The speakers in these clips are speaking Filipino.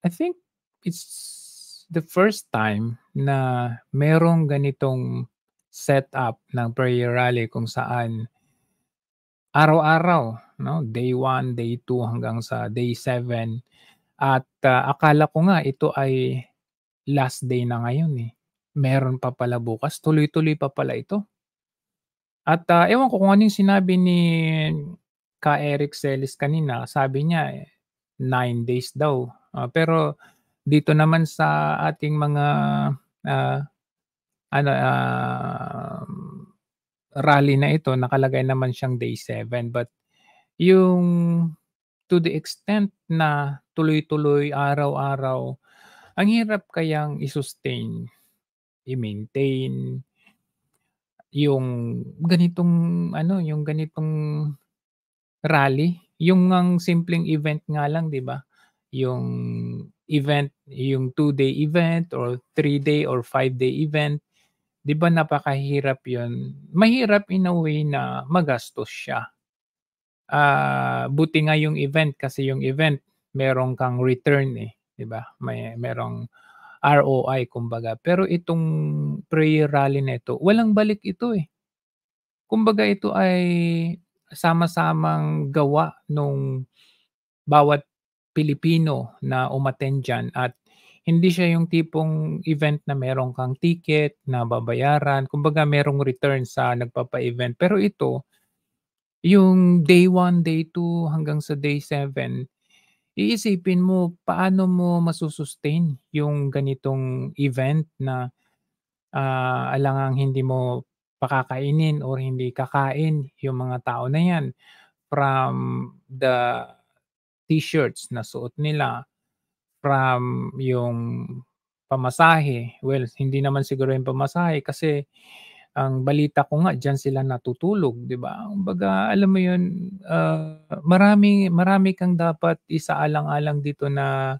I think it's the first time na merong ganitong setup ng prayer rally kung saan araw-araw, 'no, day 1, day 2 hanggang sa day 7 at, akala ko nga ito ay last day na ngayon, eh. Meron pa pala bukas, tuloy-tuloy pa pala ito. At, ewan ko kung ano yung sinabi ni Ka Eric Celis kanina, sabi niya, 9 days daw, pero dito naman sa ating mga, ah, ano, rally na ito nakalagay naman siyang day 7 but yung to the extent na tuloy-tuloy, araw-araw, ang hirap kayang i-sustain, i-maintain yung ganitong ano, yung ganitong rally. Yung ngang simpleng event nga lang 'di ba, yung event, yung 2-day event or 3-day or 5-day event, 'di ba napakahirap yun. Mahirap in a way na magastos siya. Buti nga yung event kasi yung event meron kang return, eh, 'di ba? Merong ROI kumbaga. Pero itong prayer rally na ito, walang balik ito, eh. Kumbaga ito ay sama-samang gawa nung bawat Pilipino na umattend diyan at hindi siya yung tipong event na meron kang ticket na babayaran, kumbaga merong return sa nagpapa-event. Pero ito, yung day 1, day 2 hanggang sa day 7, iisipin mo paano mo masu-sustain yung ganitong event na, alangang hindi mo pakakainin or hindi kakain yung mga tao na 'yan. From the T-shirts na suot nila, from yung pamasahe, well hindi naman siguro yung pamasahe kasi ang balita ko nga diyan sila natutulog 'di ba? Kumbaga alam mo yun, marami marami kang dapat isaalang-alang dito na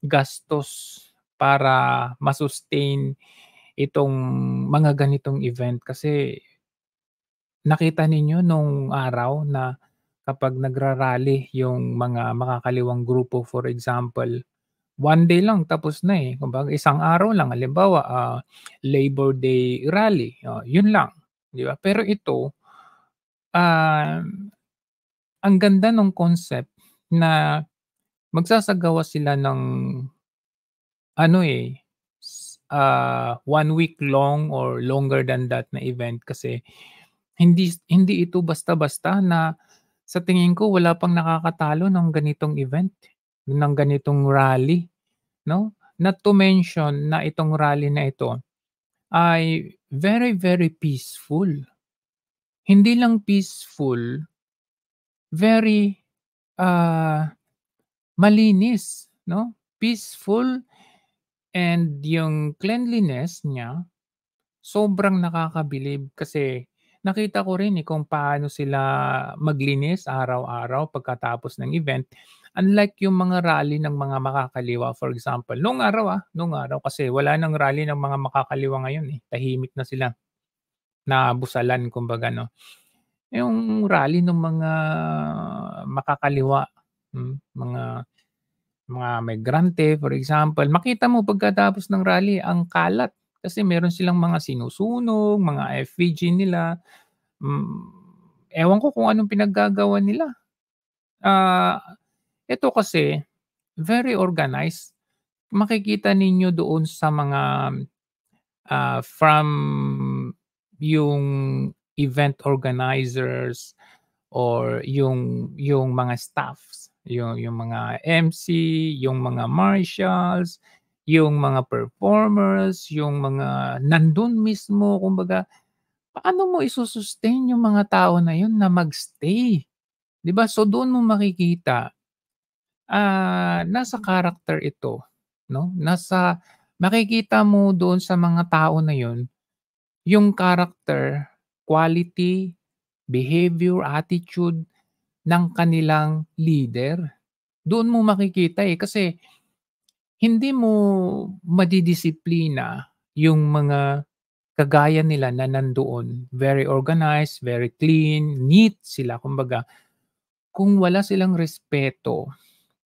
gastos para ma-sustain itong mga ganitong event kasi nakita ninyo nung araw na kapag nagra-rally yung mga makakaliwang grupo, for example, 1 day lang tapos na, eh. Kumbaga isang araw lang halimbawa, Labor Day rally, yun lang, 'di ba? Pero ito, ah, ang ganda nung concept na magsasagawa sila ng ano, 1 week long or longer than that na event kasi hindi hindi ito basta-basta na sa tingin ko wala pang nakakatalo ng ganitong event, ng ganitong rally, 'no? Not to mention na itong rally na ito ay very, very peaceful. Hindi lang peaceful, very, ah, malinis, 'no? Peaceful and yung cleanliness niya sobrang nakakabilib kasi nakita ko rin, kung paano sila maglinis araw-araw pagkatapos ng event. Unlike yung mga rally ng mga makakaliwa, for example, nung araw kasi wala ng rally ng mga makakaliwa ngayon, eh, tahimik na sila, nabusalan kumbaga 'no. Yung rally ng mga makakaliwa, mga migrante for example, makita mo pagkatapos ng rally ang kalat kasi meron silang mga sinusunog, mga effigy nila, ewan ko kung anong pinaggagawa nila. Ah, Ito kasi very organized. Makikita ninyo doon sa mga, from yung event organizers or yung mga staffs, yung mga MC, yung mga marshals, yung mga performers, yung mga nandun mismo kumbaga, paano mo isu-sustain yung mga tao na yun na mag-stay, 'di ba? So doon mo makikita, nasa character ito, 'no? Makikita mo doon sa mga tao na yun, yung character, quality, behavior, attitude ng kanilang leader. Doon mo makikita, kasi hindi mo madidisiplina yung mga kagaya nila na nandoon. Very organized, very clean, neat sila kumbaga. Kung wala silang respeto,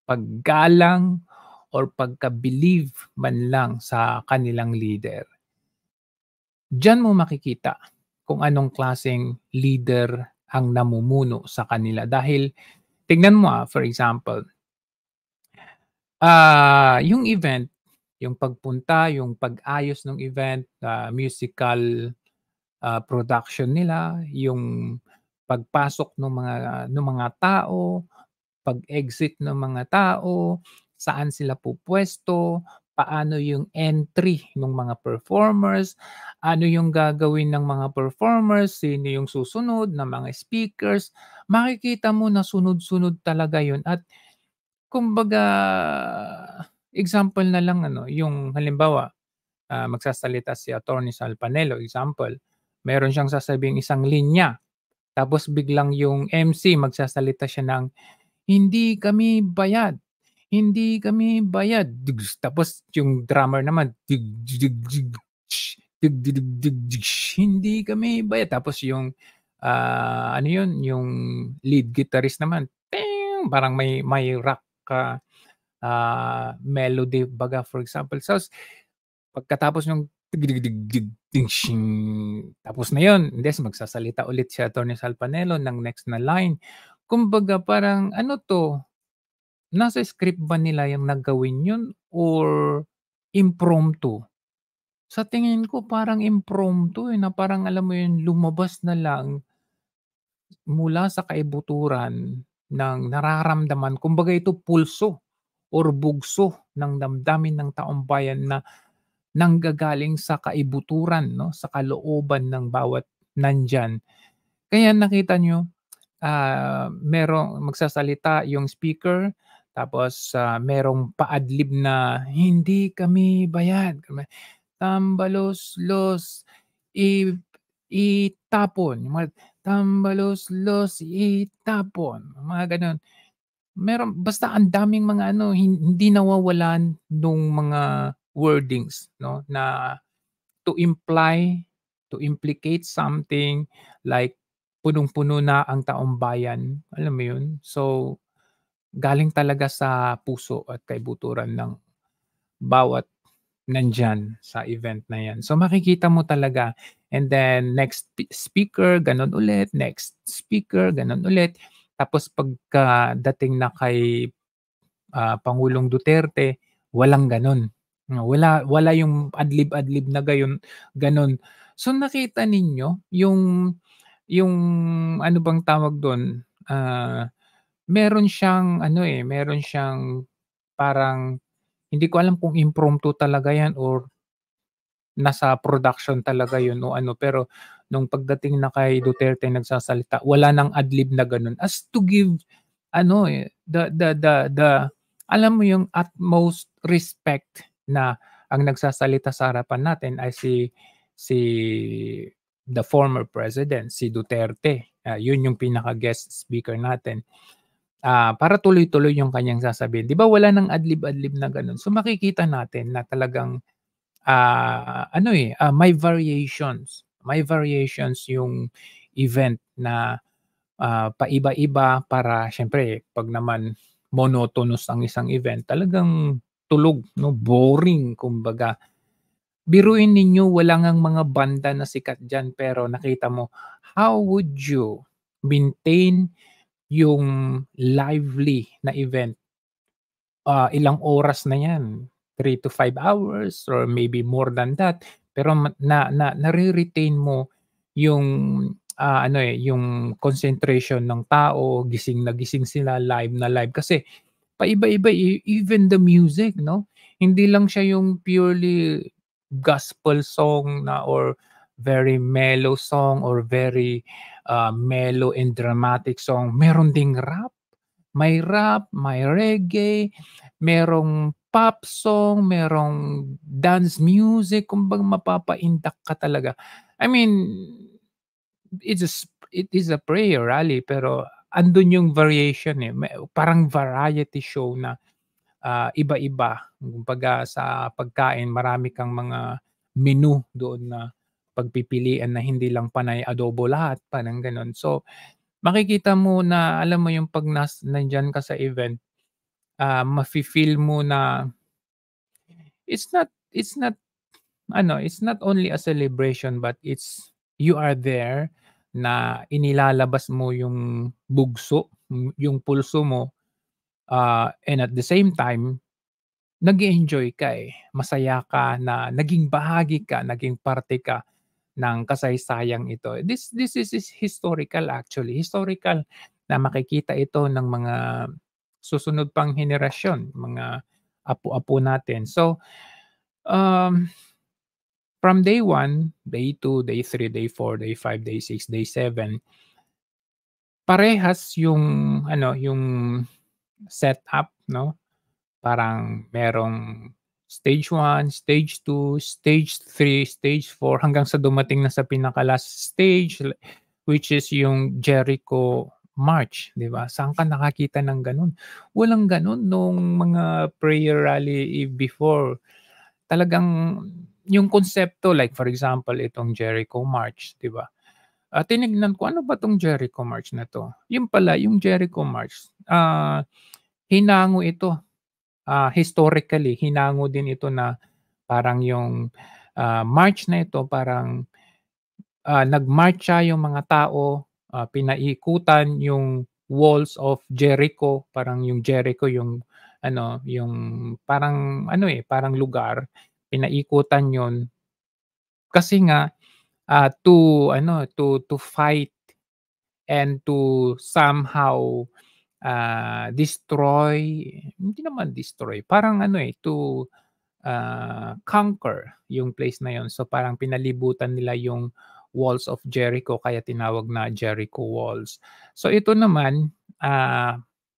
paggalang, or pagka-believe man lang sa kanilang leader. Diyan mo makikita kung anong klaseng leader ang namumuno sa kanila dahil tignan mo, for example, yung event, yung pagpunta, yung pag-ayos ng event, musical, production nila, yung pagpasok ng mga tao, pag-exit ng mga tao, saan sila pupuwesto, paano yung entry ng mga performers, ano yung gagawin ng mga performers, sino yung susunod na mga speakers. Makikita mo na sunod-sunod talaga yun at kumbaga, example na lang ano, yung halimbawa, magsasalita si Attorney Sal Panelo, example, meron siyang sasabiing isang linya, tapos biglang yung MC magsasalita siya ng, "Hindi kami bayad, hindi kami bayad." Dugs, tapos yung drummer naman, dig dig dig sh, dig dig dig dig sh, "Hindi kami bayad." Tapos yung, ano yun, yung lead guitarist naman, ting, parang may rock, melody baga for example. Pagkatapos nung tigdidig ding shing, tapos na yun, des magsasalita ulit si Attorney Sal Panelo ng next na line. Kumbaga parang ano 'to, nasa script ba nila yung na yun or impromptu? Sa tingin ko parang impromptu, na parang alam mo yun, lumabas na lang mula sa kaibuturan ng nararamdaman. Kumbaga ito pulso or bugso ng damdamin ng taong bayan na nanggagaling sa kaibuturan 'no, sa kalooban ng bawat nandiyan. Kaya nakita niyo, merong magsasalita yung speaker tapos, merong pa-adlib na, "Hindi kami bayad, tambalos-los, i itapon." Yung mga tambalos-los, itapon, mga gano'n. Meron basta ang daming mga ano, hindi nawawalan nung mga wordings 'no, na to imply, to implicate something like punong-puno na ang taong bayan, alam mo yun? So, galing talaga sa puso at kaibuturan ng bawat nandiyan sa event na 'yan. So, makikita mo talaga and then next speaker gano'n ulit, next speaker gano'n ulit. Tapos pagkadating na kay, Pangulong Duterte, walang gano'n. Wala wala yung adlib-adlib na gano'n. So, nakita ninyo yung ano bang tawag dun, meron siyang ano, meron siyang parang hindi ko alam kung impromptu talaga 'yan or nasa production talaga yun o ano, pero nung pagdating na kay Duterte nagsasalita, wala ng adlib na gano'n as to give ano, the alam mo yung utmost respect na ang nagsasalita sa harapan natin ay si the former president, si Duterte. Yun yung pinaka-guest speaker natin. Para tuloy-tuloy yung kanyang sasabihin. 'Di ba wala ng adlib-adlib na gano'n. So makikita natin na talagang ano, may variations yung event na, paiba-iba para siyempre 'pag naman monotonous ang isang event talagang tulog 'no, boring kumbaga. Biruin ninyo wala ngang mga banda na sikat diyan pero nakita mo, how would you maintain yung lively na event? Ilang oras na 'yan, 3 to 5 hours or maybe more than that. Pero nare-retain mo yung, ano, yung concentration ng tao, gising na gising sila, live na live. Kasi paiba-iba, even the music 'no, hindi lang siya yung purely gospel song na or very mellow song or very, mellow and dramatic song. Meron ding rap, may reggae, merong pop song, merong dance music, kumbaga mapapaindak ka talaga. I mean, it is a prayer rally pero andun yung variation, parang variety show na, iba-iba. Kumbaga sa pagkain marami kang mga menu doon na pagpipilian na hindi lang panay adobo lahat, parang gano'n. So, makikita mo na alam mo yung 'pag nandiyan ka sa event, mafi-feel mo na it's not it's not only a celebration but you are there na inilalabas mo yung bugso, yung pulso mo, and at the same time nag-e-enjoy ka, masaya ka na naging bahagi ka, naging parte ka ng kasaysayang ito. This is historical actually, historical na makikita ito ng mga susunod pang henerasyon, mga apo-apo natin. So, um from day 1, day 2, day 3, day 4, day 5, day 6, day 7, parehas yung yung setup 'no. Parang merong stage 1, stage 2, stage 3, stage 4 hanggang sa dumating na sa pinaka-last stage which is yung Jericho March, 'di ba? Saan ka nakakita ng gano'n? Walang gano'n nung mga prayer rally before. Talagang yung konsepto like for example itong Jericho March, 'di ba? Tinignan ko, ano ba 'tong Jericho March na 'to? Yun pala yung Jericho March, hinango ito, historically hinango din ito na parang yung, march na ito parang, nagmarcha yung mga tao, pinaikutan yung walls of Jericho, parang yung Jericho yung yung parang parang lugar, pinaikutan yun kasi nga, to fight and to somehow, destroy hindi naman destroy, parang to, conquer yung place na yun. So, parang pinalibutan nila yung walls of Jericho kaya tinawag na Jericho Walls. So, ito naman,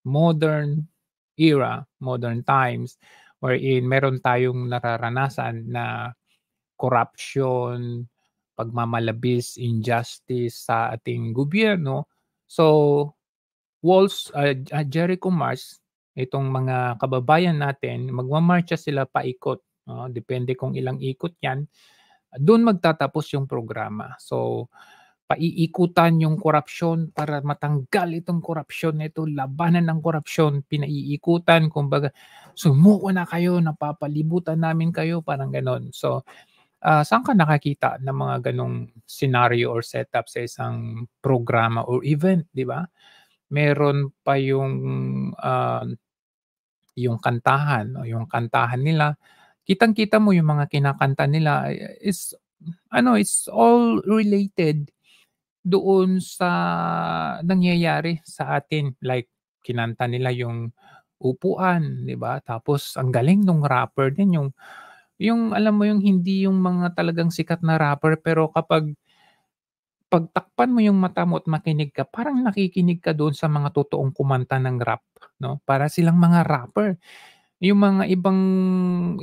modern era, modern times, wherein meron tayong nararanasan na corruption, pagmamalabis, injustice sa ating gobyerno. So, Jericho March, itong mga kababayan natin magmamarcha sila paikot, depende kung ilang ikot 'yan, dun magtatapos yung programa. So, paiikutan yung korapsyon para matanggal itong korapsyon na ito, labanan ng korapsyon, pinaiikutan kumbaga, "Sumuko na kayo, napapalibutan namin kayo," parang gano'n. So, saan ka nakakita ng mga gano'ng scenario or setup sa isang programa or event, 'di ba? Meron pa yung kantahan o yung kantahan nila, kitang-kita mo yung mga kinakanta nila is it's all related doon sa nangyayari sa atin. Like kinanta nila yung Upuan, 'di ba? Tapos ang galing nung rapper din yung alam mo yung hindi yung mga talagang sikat na rapper pero kapag pagtakpan mo yung mata mo at makinig ka, parang nakikinig ka doon sa mga totoong kumanta ng rap, 'no? Para silang mga rapper. Yung mga ibang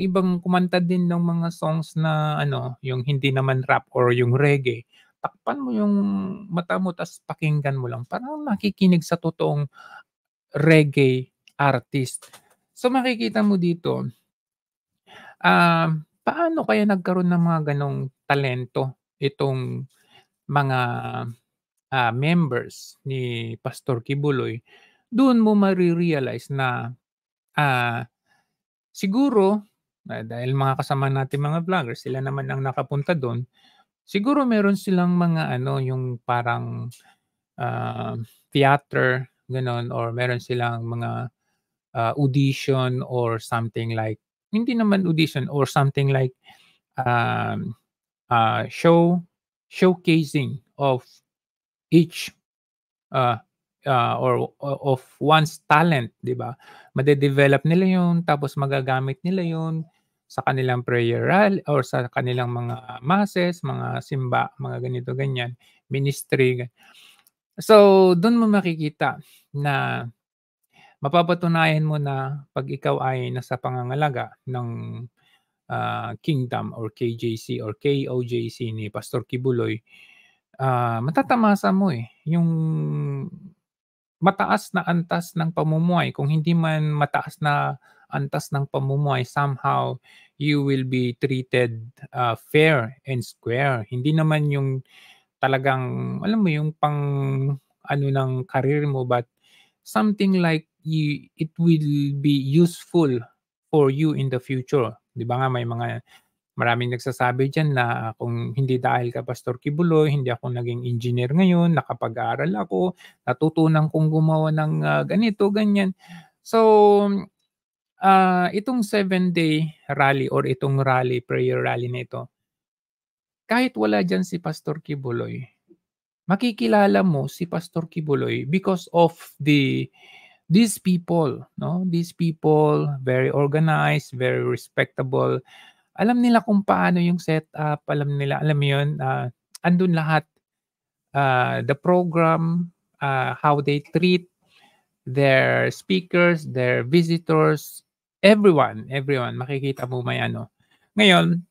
ibang kumanta din ng mga songs na yung hindi naman rap or yung reggae, takpan mo yung mata mo ta's pakinggan mo lang, parang nakikinig sa totoong reggae artist. So, makikita mo dito, paano kaya nagkaroon ng mga gano'ng talento itong mga members ni Pastor Kibuloy, dun mo mare-realize na, ah, siguro, dahil mga kasama nating mga vlogger sila naman ang nakapunta dun, siguro meron silang mga yung parang, ah, theater gano'n or meron silang mga, audition or something like hindi naman audition or something like, um, showcasing of each ah, of one's talent, 'di ba? Made-develop nila 'yun tapos magagamit nila 'yun sa kanilang prayer rally or sa kanilang mga masses, mga simba, mga ganito ganyan, ministry. So, dun mo makikita na mapapatunayan mo na 'pag ikaw ay nasa pangangalaga ng, kingdom or KJC or KOJC ni Pastor Kibuloy, matatamasa mo, yung mataas na antas ng pamumuhay kung hindi man mataas na antas ng pamumuhay somehow you will be treated, fair and square. Hindi naman yung talagang alam mo yung pang-ano ng career mo but something like it will be useful for you in the future. 'Di ba nga may maraming nagsasabi diyan na kung hindi dahil kay Pastor Kibuloy, hindi ako naging engineer ngayon, nakapag-aral ako, natutunan kong gumawa ng, ganito, ganyan. So, itong 7-day rally or itong rally, prayer rally na ito, kahit wala diyan si Pastor Kibuloy, makikilala mo si Pastor Kibuloy because of these people, 'no? These people, very organized, very respectable. Alam nila kung paano yung setup, alam nila, alam mo yun, andun lahat, the program, how they treat their speakers, their visitors, everyone makikita mo may ano. Ngayon,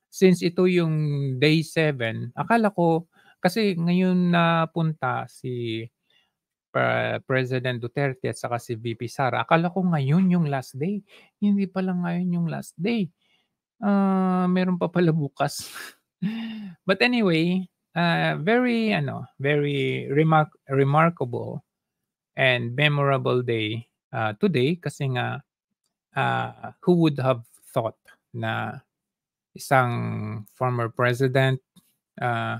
since ito yung day 7, akala ko kasi ngayon napunta si President Duterte at saka si VP Sara, akala ko ngayon yung last day, hindi pala ngayon yung last day. Meron pa pala bukas. But anyway, very ano, very remarkable and memorable day, today kasi nga, who would have thought na isang former president, ah,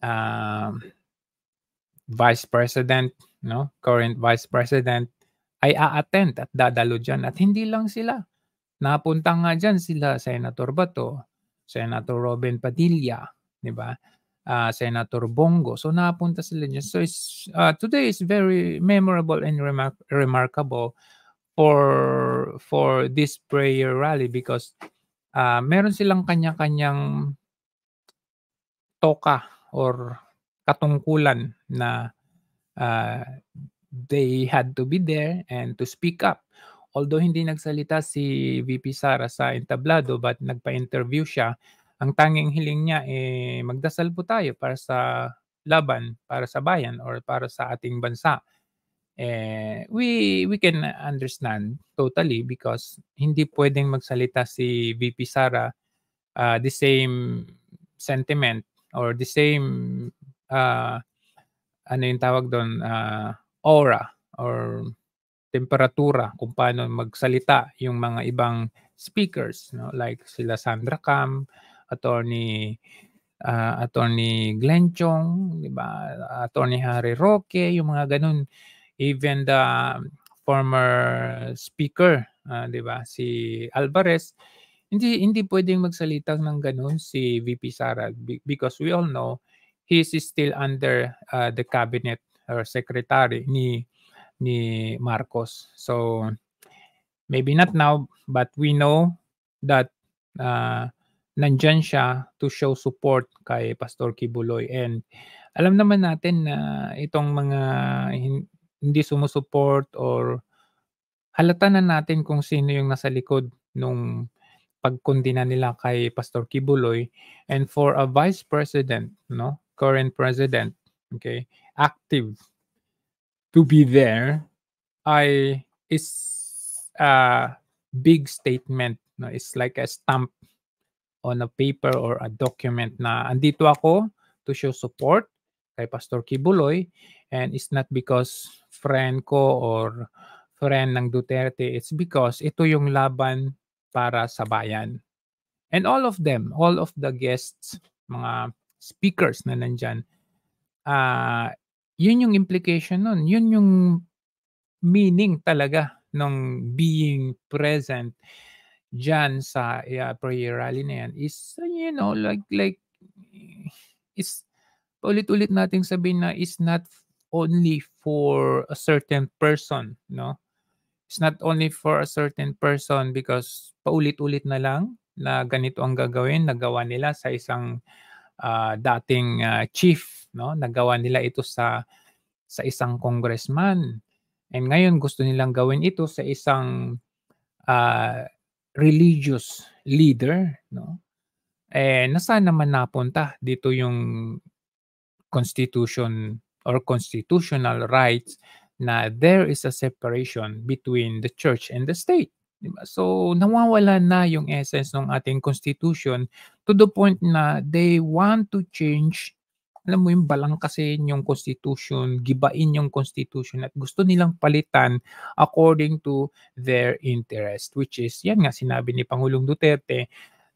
um, vice president, 'no, current vice president ay a-attend at dadalo diyan at hindi lang sila. Napunta nga diyan sila Senator Bato, Senator Robin Padilla, 'di ba? Senator Bongo. So napunta sila diyan. So today is very memorable and remarkable for this prayer rally because meron silang kanya-kanyang toka or katungkulan na uh, they had to be there and to speak up. Although hindi nagsalita si VP Sara sa entablado but nagpa-interview siya, ang tanging hiling niya, magdasal po tayo para sa laban, para sa bayan or para sa ating bansa. We can understand totally because hindi puwedeng magsalita si VP Sara, the same sentiment or the same, ah, ano yung tawag dun, aura or temperatura kung paano magsalita yung mga ibang speakers, 'no, like sila Sandra Cam, attorney, attorney Glenn Chong, 'di ba, attorney Harry Roque, yung mga gano'n. Even the former speaker, 'di ba, si Alvarez, hindi puwedeng magsalita ng gano'n si VP Sara because we all know he is still under, the cabinet or secretary ni Marcos. So, maybe not now, but we know that, nandiyan siya to show support kay Pastor Kibuloy and alam naman natin na itong mga hindi sumusuport or halata na natin kung sino yung nasa likod nung pagkondena nila kay Pastor Kibuloy and for a vice president, 'no, current president, okay, active to be there ay is a big statement, 'no, it's like a stamp on a paper or a document na andito ako to show support kay Pastor Kibuloy and it's not because friend ko or friend ng Duterte, it's because ito yung laban para sa bayan. And all of them, all of the guests, mga speakers na nandiyan, yun yung implication nun, yun yung meaning talaga ng being present diyan sa, prayer rally na yan is, is paulit-ulit nating sabihin na is not only for a certain person, 'no? It's not only for a certain person because paulit-ulit na lang na ganito ang gagawin, nagawa nila sa isang, dating, chief, 'no? Nagawa nila ito sa isang congressman and ngayon gusto nilang gawin ito sa isang, ah, religious leader, 'no? Nasaan naman napunta dito yung constitution or constitutional rights na there is a separation between the church and the state, 'di ba? So, nawawala na yung essence ng ating constitution to the point na they want to change alam mo yung balangkasin yung constitution, gibain yung constitution at gusto nilang palitan according to their interest, which is yan nga sinabi ni Pangulong Duterte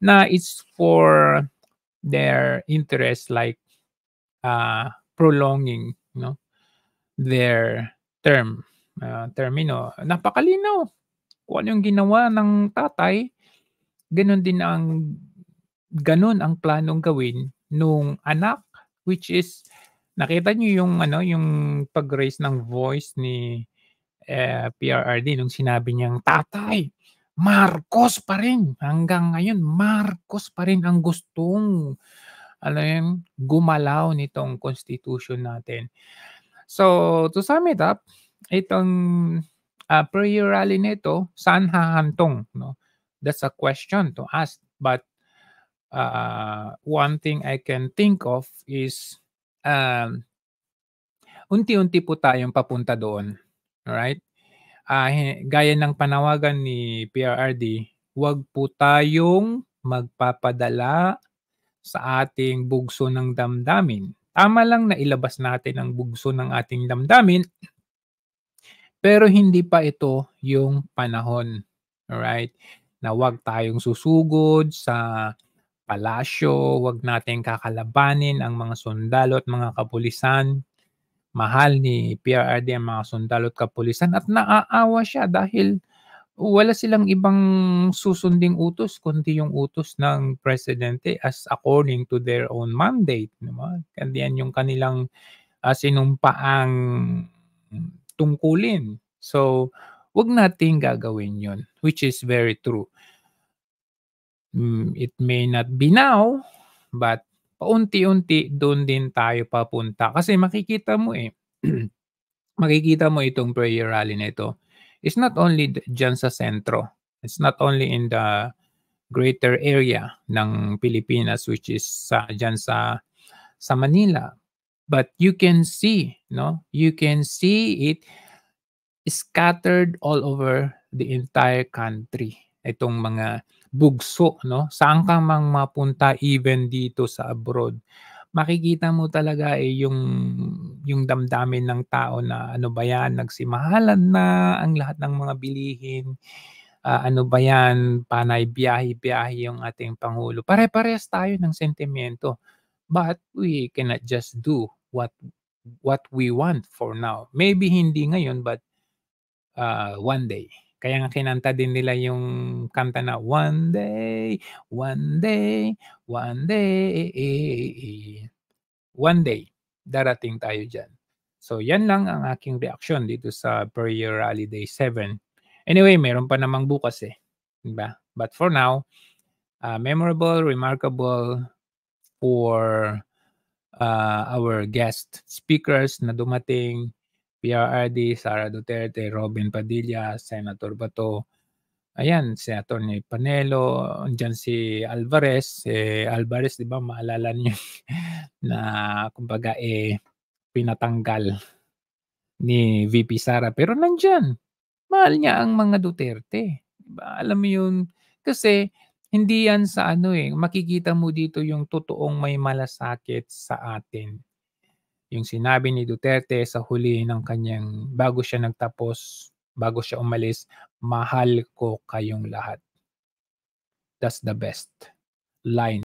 na it's for their interest like, prolonging 'no, their termino. Napakalinaw kung ano yung ginawa ng tatay, gano'n din gano'n ang planong gawin nung anak, which is nakita niyo yung ano, yung pag-raise ng voice ni, PRRD nung sinabi niyang, "Tatay, Marcos pa rin, hanggang ngayon Marcos pa rin ang gustong alam mo yun, gumalaw nitong constitution natin." So, to sum it up, itong, prayer rally na ito, saan hahantong 'no? That's a question to ask, but, one thing I can think of is, um, unti-unti po tayong papunta doon, alright? Gaya ng panawagan ni PRRD, huwag po tayong magpapadala sa ating bugso ng damdamin. Tama lang na ilabas natin ang bugso ng ating damdamin, pero hindi pa ito yung panahon, alright? Na huwag tayong susugod sa palasyo, huwag nating kakalabanin ang mga sundalo at mga kapulisan. Mahal ni PRRD ang mga sundalo at kapulisan at naaawa siya dahil wala silang ibang susunding utos kundi yung utos ng presidente as according to their own mandate, 'di ba? Kundi yan yung kanilang, sinumpaang tungkulin. So, 'wag nating gagawin yun, which is very true. It may not be now, but paunti-unti dun din tayo papunta. Kasi makikita mo, makikita mo itong prayer rally na ito is not only diyan sa sentro. It's not only in the greater area ng Pilipinas which is diyan sa Manila, but you can see 'no, you can see it scattered all over the entire country. Itong mga bugso 'no, saan ka mang mapunta even dito sa abroad, makikita mo talaga, yung damdamin ng tao na ano ba 'yan, nagsimahalan na ang lahat ng mga bilihin, ano ba 'yan, panay biyahe-biyahe yung ating pangulo. Pare-parehas tayo ng sentimento, but we cannot just do what we want for now. Maybe hindi ngayon, but one day. Kaya nga kinanta din nila yung kanta na one day, one day, one day darating tayo diyan. So yan lang ang aking reaksyon dito sa Prayer Rally Day 7. Anyway, meron pa namang bukas, 'di ba? But for now, memorable, remarkable for, our guest speakers na dumating, PRRD, Sara Duterte, Robin Padilla, Senator Bato, ayan si Attorney Panelo, andiyan si Alvarez, Alvarez 'di ba maalala niyo na kumbaga, pinatanggal ni VP Sara pero nandiyan, mahal niya ang mga Duterte, 'di ba? Alam mo 'yun, kasi hindi 'yan sa ano, makikita mo dito yung totoong may malasakit sa atin. Yung sinabi ni Duterte sa huli ng kanyang bago siya umalis, "Mahal ko kayong lahat." That's the best line